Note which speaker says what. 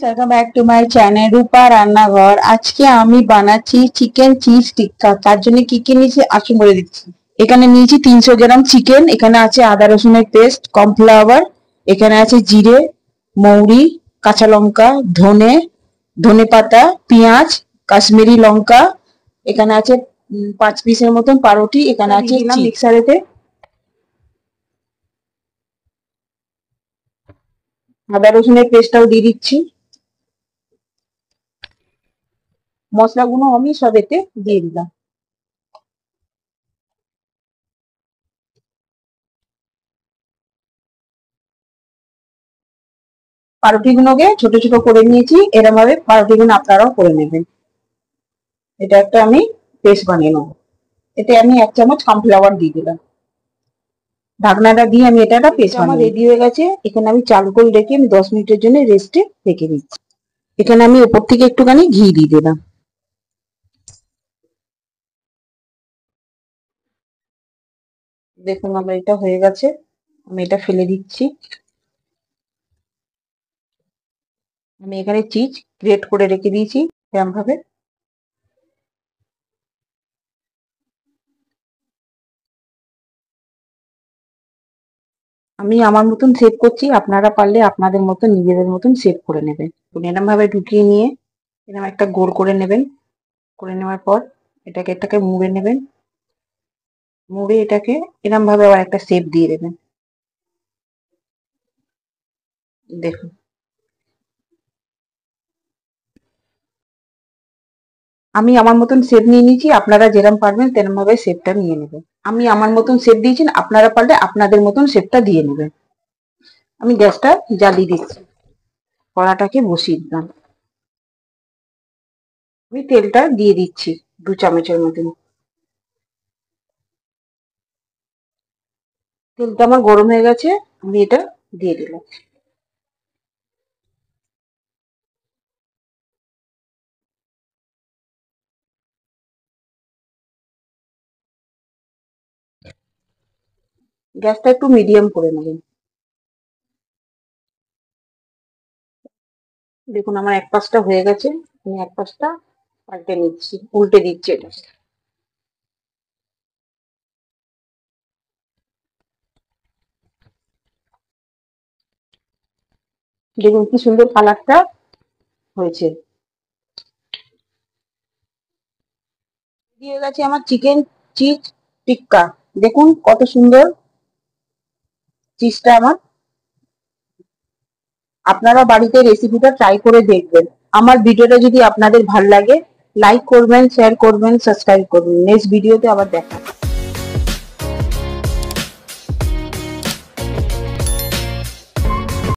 Speaker 1: Welcome back to my channel Rupa রান্নাঘর। আজকে আমি বানাচ্ছি চিকেন চিজ টিক্কা। তার জন্য কি কি নিয়েছি আসুন বলে দিচ্ছি। এখানে নিয়েছি 300 গ্রাম চিকেন, এখানে আছে আদা রসুনের পেস্ট, কর্নফ্লাওয়ার, এখানে আছে জিরে, মৌরি, কাঁচা লঙ্কা, ধনে পাতা, পেঁয়াজ, কাশ্মীরি লঙ্কা, এখানে আছে 5 পিসের মতন পাউরুটি, এখানে আছে মিক্সারেতে আদা রসুনের পেস্টটাও দিয়ে দিচ্ছি। মশলাগুলো আমি সব এতে দিয়ে দিলাম। পাউরুটিগুলোকে ছোট ছোট করে নিয়েছি, এরকম ভাবে পাউরুটিগুলো আপনারাও করে নেবেন। এটা একটা আমি পেস্ট বানিয়ে নেবো। এতে আমি 1 চামচ কর্নফ্লাওয়ার দিয়ে দিলাম। ঢাকনাটা দিয়ে আমি এটা একটা পেস্ট আমার রেডি হয়ে গেছে। এখানে আমি চাল করে রেখে আমি 10 মিনিটের জন্য রেস্টে রেখে দিচ্ছি। এখানে আমি উপর থেকে একটুখানি ঘি দিয়ে দিলাম। দেখুন আমার এটা হয়ে গেছে, আমি এটা ফেলে দিচ্ছি। আমি এখানে চিজ গ্রেট করে রেখে দিয়েছি এরকম ভাবে। আমি আমার মতন সেভ করছি, আপনারা পারলে আপনাদের মতন নিজেদের মতন সেভ করে নেবেন। এরকম ভাবে ঢুকিয়ে নিয়ে এরকম একটা গোল করে নেবেন। করে নেওয়ার পর এটাকে মুড়ে নেবেন। মুড়ে এটাকে এরকম ভাবে আবার একটা শেপ দিয়ে দেবেন। দেখুন আমি আমার মতন শেপ নিয়ে নিয়েছি, আপনারা যেরকম পারবেন তেরকম ভাবে শেপটা নিয়ে নেবেন। আমি আমার মতন শেপ দিয়েছি, আপনারা পারলে আপনাদের মতন শেপটা দিয়ে নেবেন। আমি গ্যাসটা জ্বালিয়ে দিচ্ছি, কড়াটাকে বসিয়ে দিলাম। আমি তেলটা দিয়ে দিচ্ছি 2 চামচের মতন। তেলটা আমার গরম হয়ে গেছে, আমি এটা দিয়ে দিলাম। গ্যাসটা একটু মিডিয়াম করে নেবেন। দেখুন আমার এক পাশটা হয়ে গেছে, আমি এক পাশটা পাল্টে নিচ্ছি, উল্টে দিচ্ছি এটা। দেখুন কি সুন্দর কালারটা হয়েছে। দিয়ে গেছে আমার চিকেন চিজ টিক্কা। দেখুন কত সুন্দর চিজটা আমার। আপনারা বাড়িতে রেসিপিটা ট্রাই করে দেখবেন। আমার ভিডিওটা যদি আপনাদের ভালো লাগে লাইক করবেন, শেয়ার করবেন, সাবস্ক্রাইব করবেন। নেক্সট ভিডিওতে আবার দেখা।